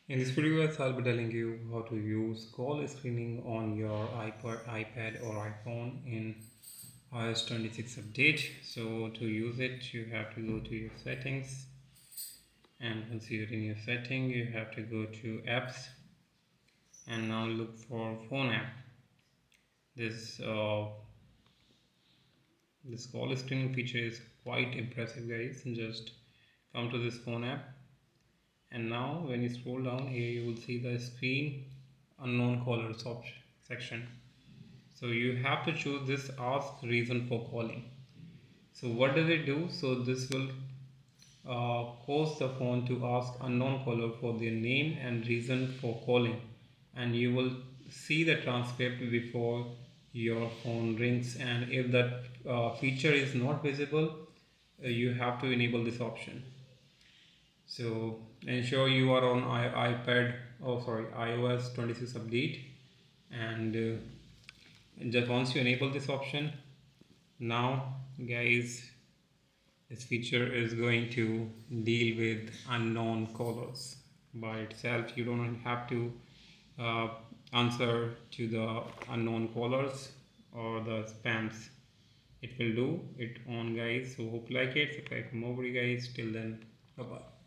In this video, guys, I'll be telling you how to use call screening on your iPad or iPhone in iOS 26 update. So to use it, you have to go to your settings, and once you're in your setting, you have to go to apps and now look for phone app. This this call screening feature is quite impressive, guys. Just come to this phone app, and now when you scroll down here, you will see the screen unknown callers option section. So you have to choose this ask reason for calling. So what does it do? So this will cause the phone to ask unknown caller for their name and reason for calling, and you will see the transcript before your phone rings. And if that feature is not visible, you have to enable this option. So ensure you are on iOS 26 update, and just once you enable this option, now guys, this feature is going to deal with unknown callers by itself. You don't have to uh, answer to the unknown callers or the spams. It will do it on, guys. So hope you like it. Subscribe for more video, guys. Till then, bye bye.